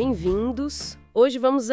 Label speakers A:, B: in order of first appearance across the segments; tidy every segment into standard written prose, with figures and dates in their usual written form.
A: bem-vindos. Hoje vamos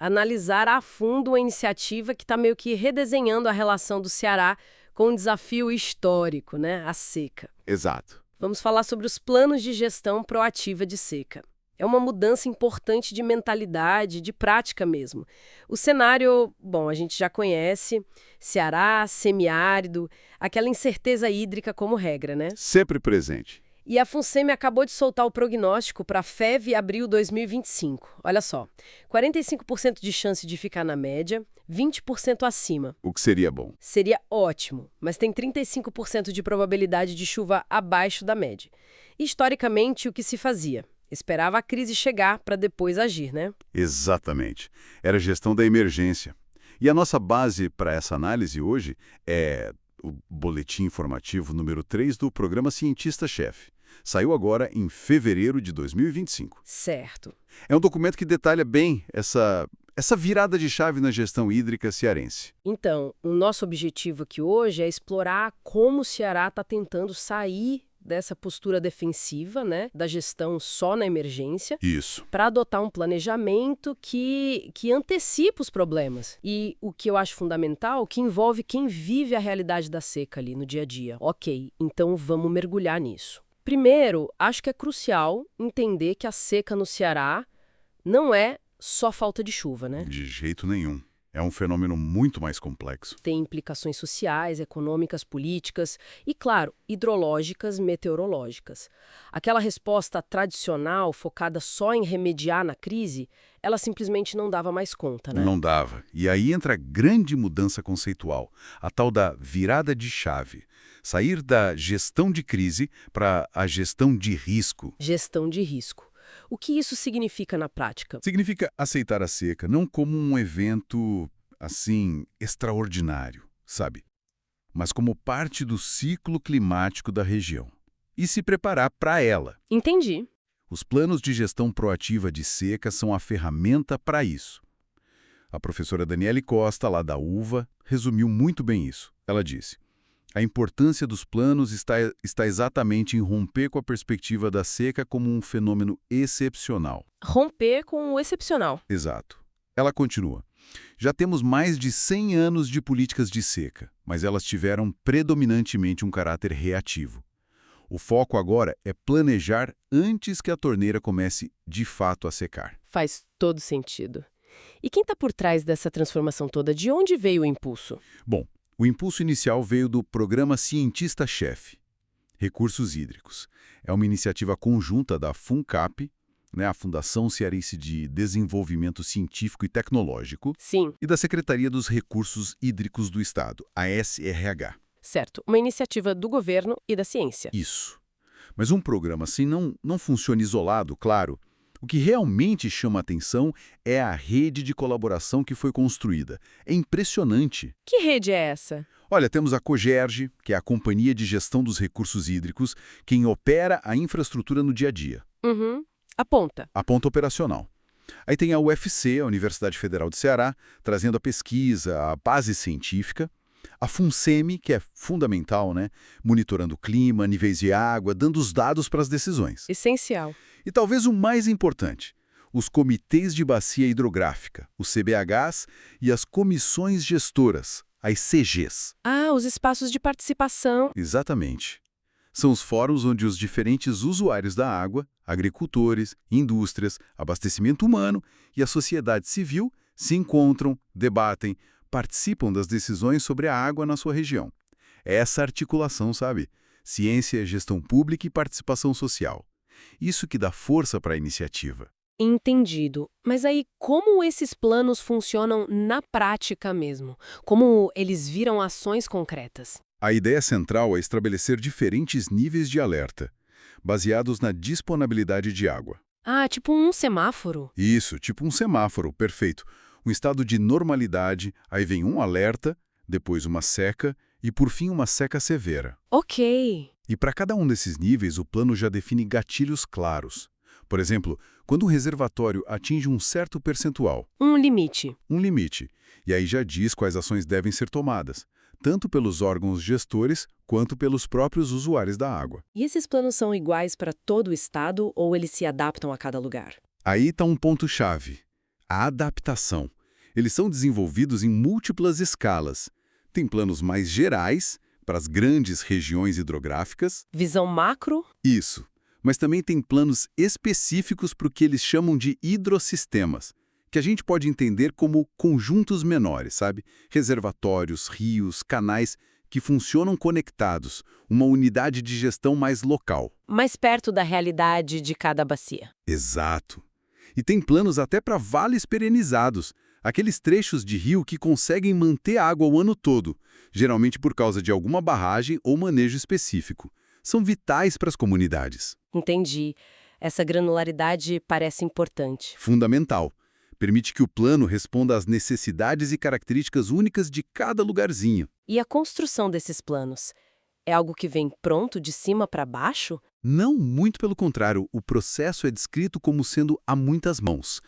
A: analisar a fundo uma iniciativa que está meio que redesenhando a relação do Ceará com um desafio histórico, né? A seca.
B: Exato.
A: Vamos falar sobre os planos de gestão proativa de seca. É uma mudança importante de mentalidade, de prática mesmo. O cenário, bom, a gente já conhece, Ceará, semiárido, aquela incerteza hídrica como regra, né?
B: Sempre presente.
A: E a FUNSEMI acabou de soltar o prognóstico para FEV abril 2025. Olha só, 45% de chance de ficar na média, 20% acima.
B: O que seria bom?
A: Seria ótimo, mas tem 35% de probabilidade de chuva abaixo da média. Historicamente, o que se fazia? Esperava a crise chegar para depois agir, né?
B: Exatamente. Era a gestão da emergência. E a nossa base para essa análise hoje é o boletim informativo número 3 do programa Cientista-Chefe. Saiu agora em fevereiro de 2025.
A: Certo.
B: É um documento que detalha bem essa virada de chave na gestão hídrica cearense.
A: Então, o nosso objetivo aqui hoje é explorar como o Ceará está tentando sair dessa postura defensiva, né, da gestão só na emergência,
B: Isso.
A: para adotar um planejamento que antecipa os problemas. E o que eu acho fundamental, que envolve quem vive a realidade da seca ali no dia a dia. Ok, então vamos mergulhar nisso. Primeiro, acho que é crucial entender que a seca no Ceará não é só falta de chuva, né?
B: De jeito nenhum. É um fenômeno muito mais complexo.
A: Tem implicações sociais, econômicas, políticas e, claro, hidrológicas, meteorológicas. Aquela resposta tradicional, focada só em remediar na crise, ela simplesmente não dava mais conta, né?
B: Não dava. E aí entra a grande mudança conceitual, a tal da virada de chave. Sair da gestão de crise para a gestão de risco.
A: Gestão de risco. O que isso significa na prática?
B: Significa aceitar a seca não como um evento, assim, extraordinário, sabe? Mas como parte do ciclo climático da região. E se preparar para ela.
A: Entendi.
B: Os planos de gestão proativa de seca são a ferramenta para isso. A professora Daniele Costa, lá da UVA, resumiu muito bem isso. Ela disse: a importância dos planos está exatamente em romper com a perspectiva da seca como um fenômeno excepcional.
A: Romper com o excepcional.
B: Exato. Ela continua. Já temos mais de 100 anos de políticas de seca, mas elas tiveram predominantemente um caráter reativo. O foco agora é planejar antes que a torneira comece de fato a secar.
A: Faz todo sentido. E quem está por trás dessa transformação toda? De onde veio o impulso?
B: Bom, o impulso inicial veio do programa Cientista-Chefe, Recursos Hídricos. É uma iniciativa conjunta da FUNCAP, né, a Fundação Cearense de Desenvolvimento Científico e Tecnológico,
A: Sim.
B: e da Secretaria dos Recursos Hídricos do Estado, a SRH.
A: Certo. Uma iniciativa do governo e da ciência.
B: Isso. Mas um programa assim não funciona isolado, claro. O que realmente chama a atenção é a rede de colaboração que foi construída. É impressionante.
A: Que rede é essa?
B: Olha, temos a COGERG, que é a Companhia de Gestão dos Recursos Hídricos, quem opera a infraestrutura no dia a dia.
A: Uhum. Aponta.
B: A ponta operacional. Aí tem a UFC, a Universidade Federal de Ceará, trazendo a pesquisa, a base científica. A FUNSEMI, que é fundamental, né? Monitorando o clima, níveis de água, dando os dados para as decisões.
A: Essencial.
B: E talvez o mais importante, os comitês de bacia hidrográfica, os CBHs e as comissões gestoras, as CGs.
A: Ah, os espaços de participação.
B: Exatamente. São os fóruns onde os diferentes usuários da água, agricultores, indústrias, abastecimento humano e a sociedade civil se encontram, debatem, participam das decisões sobre a água na sua região. É essa articulação, sabe? Ciência, gestão pública e participação social. Isso que dá força para a iniciativa.
A: Entendido. Mas aí, como esses planos funcionam na prática mesmo? Como eles viram ações concretas?
B: A ideia central é estabelecer diferentes níveis de alerta, baseados na disponibilidade de água.
A: Ah, tipo um semáforo?
B: Isso, tipo um semáforo, perfeito. Um estado de normalidade, aí vem um alerta, depois uma seca e, por fim, uma seca severa.
A: Ok.
B: E para cada um desses níveis, o plano já define gatilhos claros. Por exemplo, quando um reservatório atinge um certo percentual,
A: Um limite.
B: um limite, e aí já diz quais ações devem ser tomadas, tanto pelos órgãos gestores quanto pelos próprios usuários da água.
A: E esses planos são iguais para todo o estado ou eles se adaptam a cada lugar?
B: Aí está um ponto-chave: a adaptação. Eles são desenvolvidos em múltiplas escalas. Tem planos mais gerais, para as grandes regiões hidrográficas.
A: Visão macro?
B: Isso. Mas também tem planos específicos para o que eles chamam de hidrossistemas, que a gente pode entender como conjuntos menores, sabe? Reservatórios, rios, canais que funcionam conectados, uma unidade de gestão mais local.
A: Mais perto da realidade de cada bacia.
B: Exato. E tem planos até para vales perenizados, aqueles trechos de rio que conseguem manter a água o ano todo, geralmente por causa de alguma barragem ou manejo específico. São vitais para as comunidades.
A: Entendi. Essa granularidade parece importante.
B: Fundamental. Permite que o plano responda às necessidades e características únicas de cada lugarzinho.
A: E a construção desses planos? É algo que vem pronto de cima para baixo?
B: Não, muito pelo contrário, o processo é descrito como sendo a muitas mãos.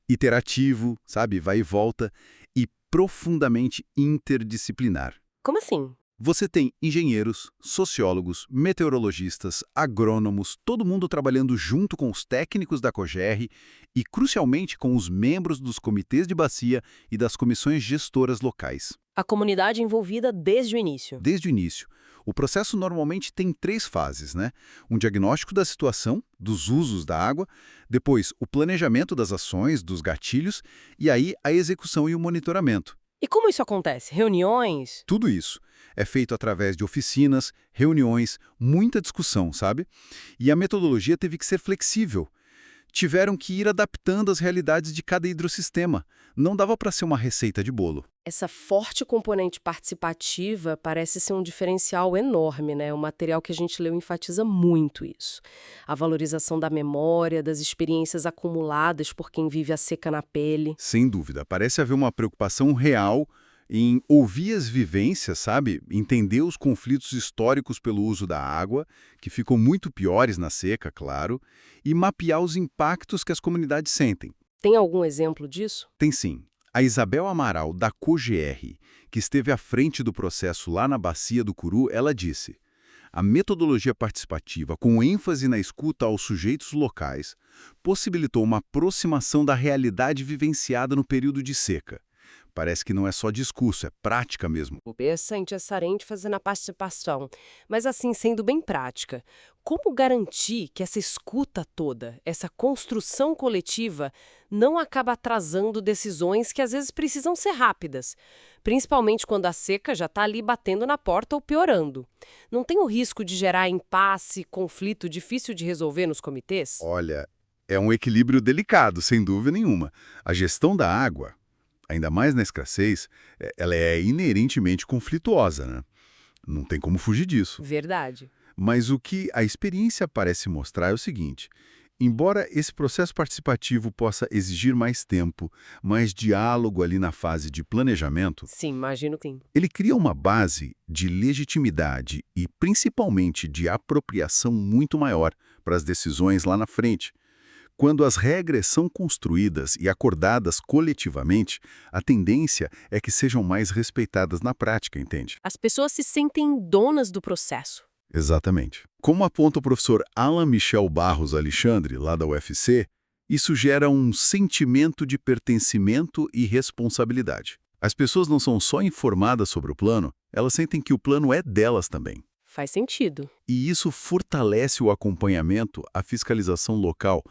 B: Iterativo, sabe, vai e volta, e profundamente interdisciplinar.
A: Como assim?
B: Você tem engenheiros, sociólogos, meteorologistas, agrônomos, todo mundo trabalhando junto com os técnicos da COGER e, crucialmente, com os membros dos comitês de bacia e das comissões gestoras locais.
A: A comunidade envolvida desde o início.
B: Desde o início. O processo normalmente tem 3 fases, né? Um diagnóstico da situação, dos usos da água, depois o planejamento das ações, dos gatilhos, e aí a execução e o monitoramento.
A: E como isso acontece? Reuniões?
B: Tudo isso é feito através de oficinas, reuniões, muita discussão, sabe? E a metodologia teve que ser flexível. Tiveram que ir adaptando as realidades de cada hidrossistema. Não dava para ser uma receita de bolo.
A: Essa forte componente participativa parece ser um diferencial enorme, né? O material que a gente leu enfatiza muito isso. A valorização da memória, das experiências acumuladas por quem vive a seca na pele.
B: Sem dúvida, parece haver uma preocupação real em ouvir as vivências, sabe? Entender os conflitos históricos pelo uso da água, que ficam muito piores na seca, claro, e mapear os impactos que as comunidades sentem.
A: Tem algum exemplo disso?
B: Tem sim. A Isabel Amaral, da COGER, que esteve à frente do processo lá na Bacia do Curu, ela disse: a metodologia participativa, com ênfase na escuta aos sujeitos locais, possibilitou uma aproximação da realidade vivenciada no período de seca. Parece que não é só discurso, é prática mesmo.
A: Interessante essa ênfase na participação. Mas assim, sendo bem prática, como garantir que essa escuta toda, essa construção coletiva, não acaba atrasando decisões que às vezes precisam ser rápidas? Principalmente quando a seca já está ali batendo na porta ou piorando. Não tem o risco de gerar impasse, conflito difícil de resolver nos comitês?
B: Olha, é um equilíbrio delicado, sem dúvida nenhuma. A gestão da água, ainda mais na escassez, ela é inerentemente conflituosa, né? Não tem como fugir disso.
A: Verdade.
B: Mas o que a experiência parece mostrar é o seguinte: embora esse processo participativo possa exigir mais tempo, mais diálogo ali na fase de planejamento,
A: Sim, imagino que sim.
B: ele cria uma base de legitimidade e principalmente de apropriação muito maior para as decisões lá na frente. Quando as regras são construídas e acordadas coletivamente, a tendência é que sejam mais respeitadas na prática, entende?
A: As pessoas se sentem donas do processo.
B: Exatamente. Como aponta o professor Alan Michel Barros Alexandre, lá da UFC, isso gera um sentimento de pertencimento e responsabilidade. As pessoas não são só informadas sobre o plano, elas sentem que o plano é delas também.
A: Faz sentido.
B: E isso fortalece o acompanhamento, a fiscalização local.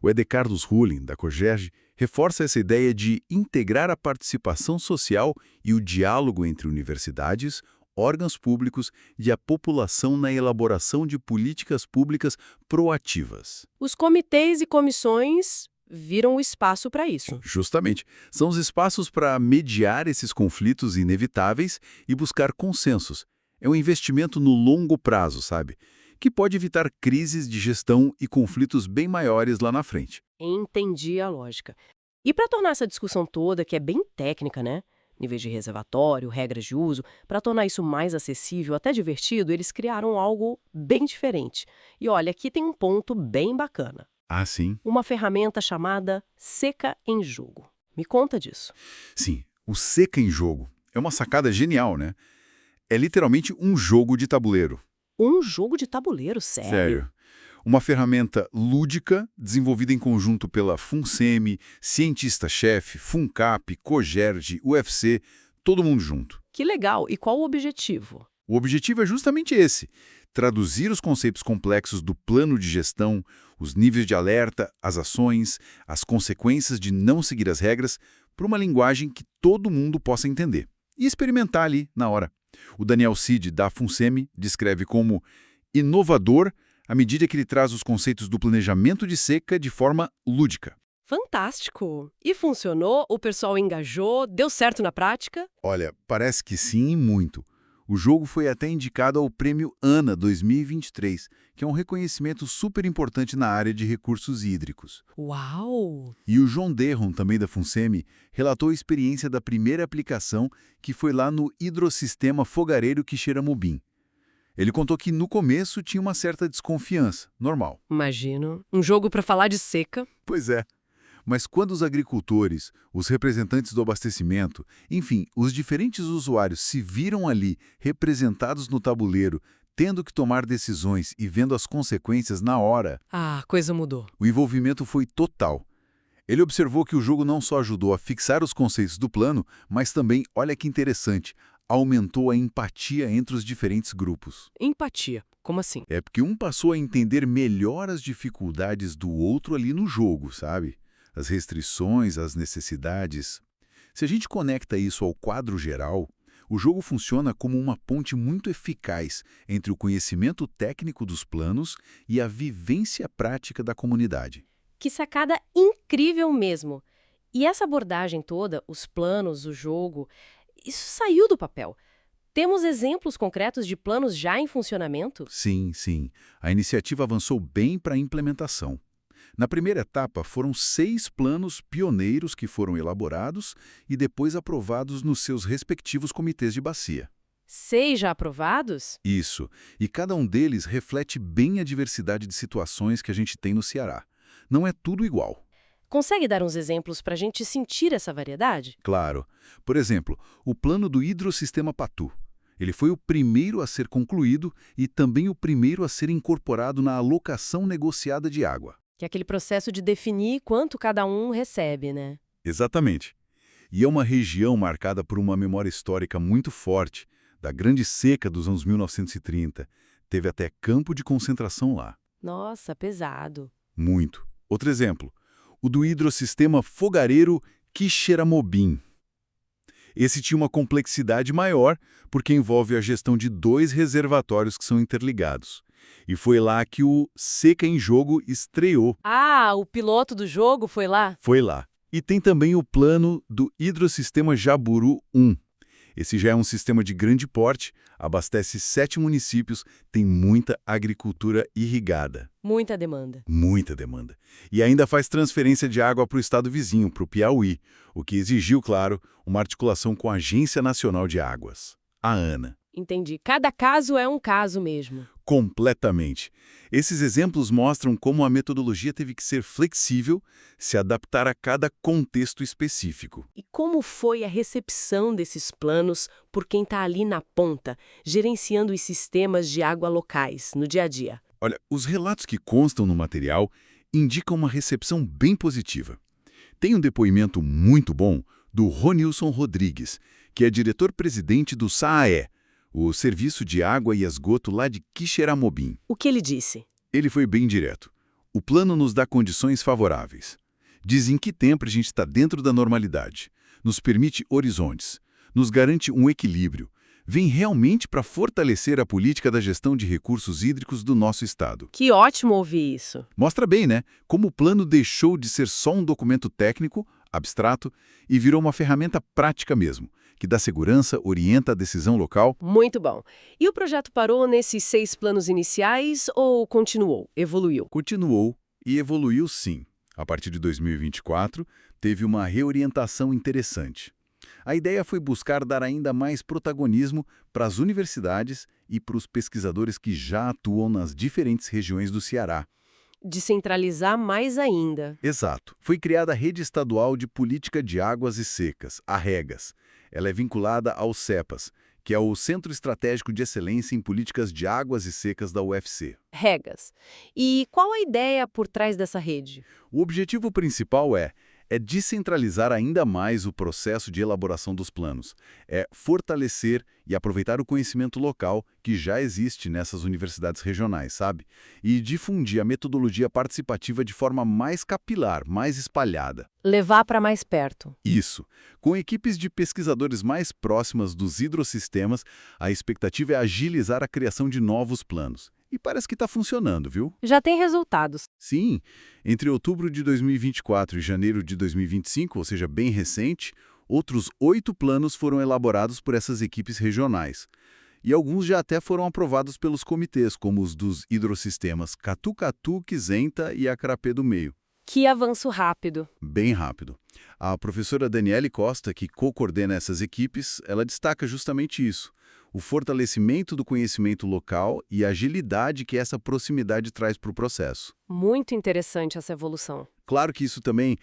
B: O Ed Carlos Hulin, da COGER, reforça essa ideia de integrar a participação social e o diálogo entre universidades, órgãos públicos e a população na elaboração de políticas públicas proativas.
A: Os comitês e comissões viram o espaço para isso.
B: Justamente, são os espaços para mediar esses conflitos inevitáveis e buscar consensos. É um investimento no longo prazo, sabe? Que pode evitar crises de gestão e conflitos bem maiores lá na frente.
A: Entendi a lógica. E para tornar essa discussão toda, que é bem técnica, né? Níveis de reservatório, regras de uso, para tornar isso mais acessível, até divertido, eles criaram algo bem diferente. E olha, aqui tem um ponto bem bacana.
B: Ah, sim?
A: Uma ferramenta chamada Seca em Jogo. Me conta disso.
B: Sim, o Seca em Jogo. É uma sacada genial, né? É literalmente um jogo de tabuleiro.
A: Um jogo de tabuleiro, sério?
B: Uma ferramenta lúdica, desenvolvida em conjunto pela FUNSEMI, cientista-chefe, FUNCAP, COGERD, UFC, todo mundo junto.
A: Que legal! E qual o objetivo?
B: O objetivo é justamente esse: traduzir os conceitos complexos do plano de gestão, os níveis de alerta, as ações, as consequências de não seguir as regras, para uma linguagem que todo mundo possa entender e experimentar ali na hora. O Daniel Cid, da FUNSEMI, descreve como inovador à medida que ele traz os conceitos do planejamento de seca de forma lúdica.
A: Fantástico! E funcionou? O pessoal engajou? Deu certo na prática?
B: Olha, parece que sim e muito. O jogo foi até indicado ao Prêmio ANA 2023, que é um reconhecimento super importante na área de recursos hídricos.
A: Uau!
B: E o João Derron, também da FUNSEMI, relatou a experiência da primeira aplicação, que foi lá no hidrossistema fogareiro Quixeramobim. Ele contou que no começo tinha uma certa desconfiança, normal.
A: Imagino. Um jogo para falar de seca.
B: Pois é. Mas quando os agricultores, os representantes do abastecimento, enfim, os diferentes usuários se viram ali representados no tabuleiro, tendo que tomar decisões e vendo as consequências na hora,
A: Ah, a coisa mudou.
B: o envolvimento foi total. Ele observou que o jogo não só ajudou a fixar os conceitos do plano, mas também, olha que interessante, aumentou a empatia entre os diferentes grupos.
A: Empatia. Como assim?
B: É porque um passou a entender melhor as dificuldades do outro ali no jogo, sabe? As restrições, as necessidades. Se a gente conecta isso ao quadro geral, o jogo funciona como uma ponte muito eficaz entre o conhecimento técnico dos planos e a vivência prática da comunidade.
A: Que sacada incrível mesmo! E essa abordagem toda, os planos, o jogo, isso saiu do papel. Temos exemplos concretos de planos já em funcionamento?
B: Sim, sim. A iniciativa avançou bem para a implementação. Na primeira etapa, foram 6 planos pioneiros que foram elaborados e depois aprovados nos seus respectivos comitês de bacia.
A: 6 já aprovados?
B: Isso, e cada um deles reflete bem a diversidade de situações que a gente tem no Ceará. Não é tudo igual.
A: Consegue dar uns exemplos para a gente sentir essa variedade?
B: Claro. Por exemplo, o plano do hidrossistema Patu. Ele foi o primeiro a ser concluído e também o primeiro a ser incorporado na alocação negociada de água.
A: Que é aquele processo de definir quanto cada um recebe, né?
B: Exatamente. E é uma região marcada por uma memória histórica muito forte, da grande seca dos anos 1930. Teve até campo de concentração lá.
A: Nossa, pesado.
B: Muito. Outro exemplo, o do hidrossistema fogareiro Quixeramobim. Esse tinha uma complexidade maior, porque envolve a gestão de 2 reservatórios que são interligados. E foi lá que o Seca em Jogo estreou.
A: Ah, o piloto do jogo foi lá?
B: Foi lá. E tem também o plano do hidrossistema Jaburu 1. Esse já é um sistema de grande porte, abastece 7 municípios, tem muita agricultura irrigada.
A: Muita demanda.
B: Muita demanda. E ainda faz transferência de água para o estado vizinho, para o Piauí, o que exigiu, claro, uma articulação com a Agência Nacional de Águas, a ANA.
A: Entendi. Cada caso é um caso mesmo.
B: Completamente. Esses exemplos mostram como a metodologia teve que ser flexível, se adaptar a cada contexto específico.
A: E como foi a recepção desses planos por quem está ali na ponta, gerenciando os sistemas de água locais no dia a dia?
B: Olha, os relatos que constam no material indicam uma recepção bem positiva. Tem um depoimento muito bom do Ronilson Rodrigues, que é diretor-presidente do SAAE, o Serviço de Água e Esgoto lá de Quixeramobim.
A: O que ele disse?
B: Ele foi bem direto. O plano nos dá condições favoráveis. Diz em que tempo a gente está dentro da normalidade. Nos permite horizontes. Nos garante um equilíbrio. Vem realmente para fortalecer a política da gestão de recursos hídricos do nosso estado.
A: Que ótimo ouvir isso.
B: Mostra bem, né? Como o plano deixou de ser só um documento técnico, abstrato, e virou uma ferramenta prática mesmo, que dá segurança, orienta a decisão local.
A: Muito bom. E o projeto parou nesses 6 planos iniciais ou continuou, evoluiu?
B: Continuou e evoluiu sim. A partir de 2024, teve uma reorientação interessante. A ideia foi buscar dar ainda mais protagonismo para as universidades e para os pesquisadores que já atuam nas diferentes regiões do Ceará.
A: Descentralizar mais ainda.
B: Exato. Foi criada a Rede Estadual de Política de Águas e Secas, a REGAS. Ela é vinculada ao CEPAS, que é o Centro Estratégico de Excelência em Políticas de Águas e Secas da UFC.
A: Regas. E qual a ideia por trás dessa rede?
B: O objetivo principal é descentralizar ainda mais o processo de elaboração dos planos, é fortalecer e aproveitar o conhecimento local que já existe nessas universidades regionais, sabe? E difundir a metodologia participativa de forma mais capilar, mais espalhada.
A: Levar para mais perto.
B: Isso. Com equipes de pesquisadores mais próximas dos hidrossistemas, a expectativa é agilizar a criação de novos planos. E parece que está funcionando, viu?
A: Já tem resultados.
B: Sim, entre outubro de 2024 e janeiro de 2025, ou seja, bem recente, outros 8 planos foram elaborados por essas equipes regionais. E alguns já até foram aprovados pelos comitês, como os dos hidrossistemas Catu-Catu, Quizenta e Acarapé do Meio.
A: Que avanço rápido.
B: Bem rápido. A professora Daniele Costa, que co-coordena essas equipes, ela destaca justamente isso. O fortalecimento do conhecimento local e a agilidade que essa proximidade traz para o processo.
A: Muito interessante essa evolução.
B: Claro que isso também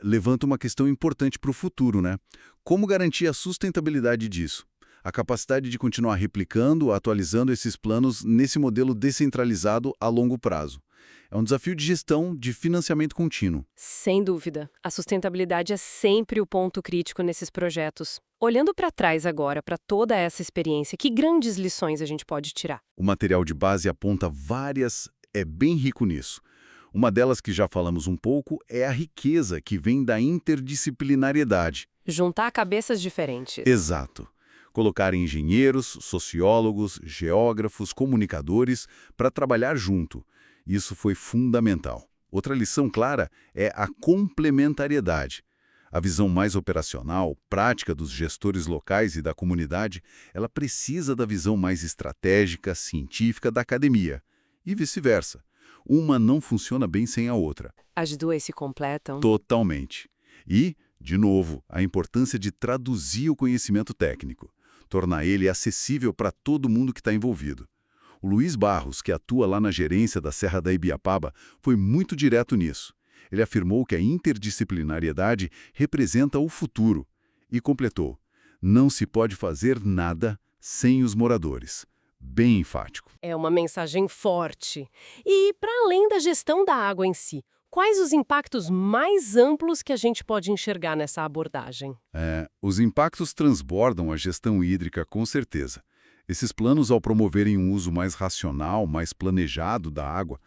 B: levanta uma questão importante para o futuro, né? Como garantir a sustentabilidade disso? A capacidade de continuar replicando, atualizando esses planos nesse modelo descentralizado a longo prazo. É um desafio de gestão de financiamento contínuo.
A: Sem dúvida. A sustentabilidade é sempre o ponto crítico nesses projetos. Olhando para trás agora, para toda essa experiência, que grandes lições a gente pode tirar?
B: O material de base aponta várias, é bem rico nisso. Uma delas que já falamos um pouco é a riqueza que vem da interdisciplinariedade.
A: Juntar cabeças diferentes.
B: Exato. Colocar engenheiros, sociólogos, geógrafos, comunicadores para trabalhar junto. Isso foi fundamental. Outra lição clara é a complementariedade. A visão mais operacional, prática dos gestores locais e da comunidade, ela precisa da visão mais estratégica, científica da academia. E vice-versa. Uma não funciona bem sem a outra.
A: As duas se completam.
B: Totalmente. E, de novo, a importância de traduzir o conhecimento técnico. Tornar ele acessível para todo mundo que está envolvido. O Luiz Barros, que atua lá na gerência da Serra da Ibiapaba, foi muito direto nisso. Ele afirmou que a interdisciplinariedade representa o futuro e completou: não se pode fazer nada sem os moradores. Bem enfático.
A: É uma mensagem forte. E, para além da gestão da água em si, quais os impactos mais amplos que a gente pode enxergar nessa abordagem?
B: Os impactos transbordam a gestão hídrica, com certeza. Esses planos, ao promoverem um uso mais racional, mais planejado da água,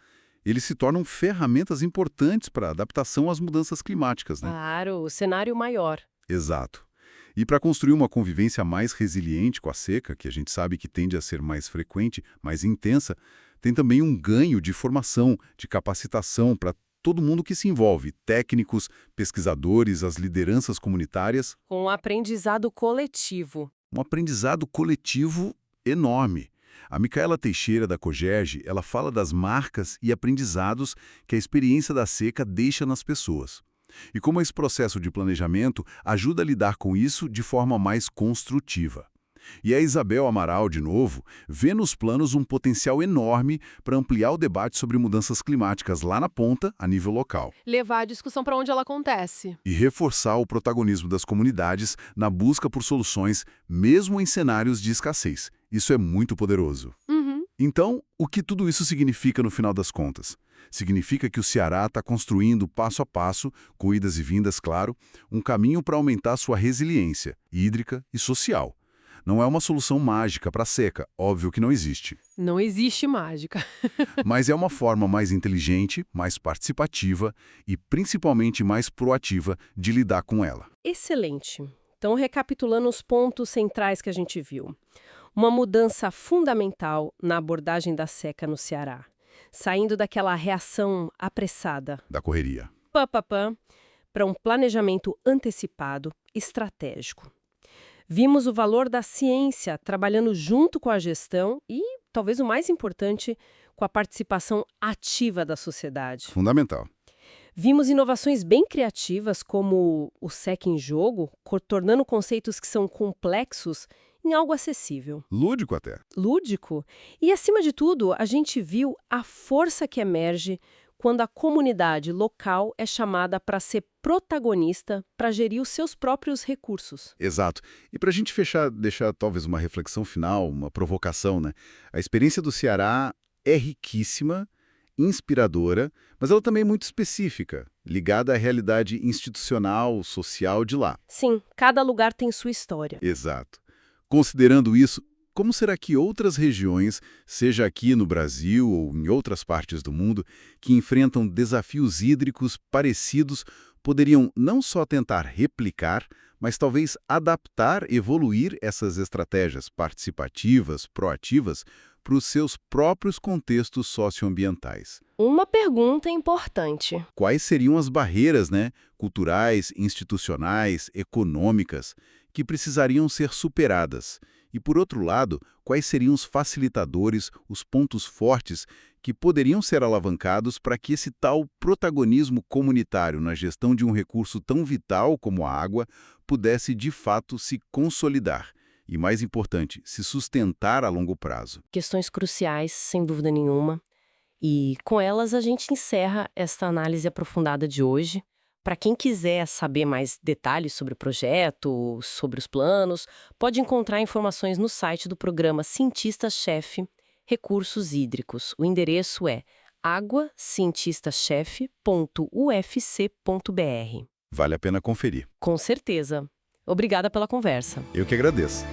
B: eles se tornam ferramentas importantes para a adaptação às mudanças climáticas, né?
A: Claro, o cenário maior.
B: Exato. E para construir uma convivência mais resiliente com a seca, que a gente sabe que tende a ser mais frequente, mais intensa, tem também um ganho de formação, de capacitação para todo mundo que se envolve, técnicos, pesquisadores, as lideranças comunitárias.
A: Com um aprendizado coletivo.
B: Um aprendizado coletivo enorme. A Micaela Teixeira, da COGERG, ela fala das marcas e aprendizados que a experiência da seca deixa nas pessoas. E como esse processo de planejamento ajuda a lidar com isso de forma mais construtiva. E a Isabel Amaral, de novo, vê nos planos um potencial enorme para ampliar o debate sobre mudanças climáticas lá na ponta, a nível local.
C: Levar a discussão para onde ela acontece.
B: E reforçar o protagonismo das comunidades na busca por soluções, mesmo em cenários de escassez. Isso é muito poderoso. Então, o que tudo isso significa no final das contas? Significa que o Ceará está construindo passo a passo, com idas e vindas, claro, um caminho para aumentar sua resiliência hídrica e social. Não é uma solução mágica para a seca, óbvio que não existe.
C: Não existe mágica.
B: Mas é uma forma mais inteligente, mais participativa e principalmente mais proativa de lidar com ela.
A: Excelente. Então, recapitulando os pontos centrais que a gente viu. Uma mudança fundamental na abordagem da seca no Ceará. Saindo daquela reação apressada.
B: Da correria.
A: Para um planejamento antecipado, estratégico. Vimos o valor da ciência trabalhando junto com a gestão e, talvez o mais importante, com a participação ativa da sociedade.
B: Fundamental.
A: Vimos inovações bem criativas, como o SEC em jogo, tornando conceitos que são complexos em algo acessível.
B: Lúdico até.
A: Lúdico. E, acima de tudo, a gente viu a força que emerge quando a comunidade local é chamada para ser protagonista para gerir os seus próprios recursos.
B: Exato. E para a gente fechar, deixar talvez uma reflexão final, uma provocação, né? A experiência do Ceará é riquíssima, inspiradora, mas ela também é muito específica, ligada à realidade institucional, social de lá.
A: Sim, cada lugar tem sua história.
B: Exato. Considerando isso, como será que outras regiões, seja aqui no Brasil ou em outras partes do mundo, que enfrentam desafios hídricos parecidos, poderiam não só tentar replicar, mas talvez adaptar, evoluir essas estratégias participativas, proativas, para os seus próprios contextos socioambientais?
A: Uma pergunta importante.
B: Quais seriam as barreiras, culturais, institucionais, econômicas, que precisariam ser superadas? E, por outro lado, quais seriam os facilitadores, os pontos fortes que poderiam ser alavancados para que esse tal protagonismo comunitário na gestão de um recurso tão vital como a água pudesse, de fato, se consolidar? E, mais importante, se sustentar a longo prazo.
A: Questões cruciais, sem dúvida nenhuma. E com elas a gente encerra esta análise aprofundada de hoje. Para quem quiser saber mais detalhes sobre o projeto, sobre os planos, pode encontrar informações no site do programa Cientista-Chefe Recursos Hídricos. O endereço é aguacientistachefe.ufc.br.
B: Vale a pena conferir.
A: Com certeza. Obrigada pela conversa.
B: Eu que agradeço.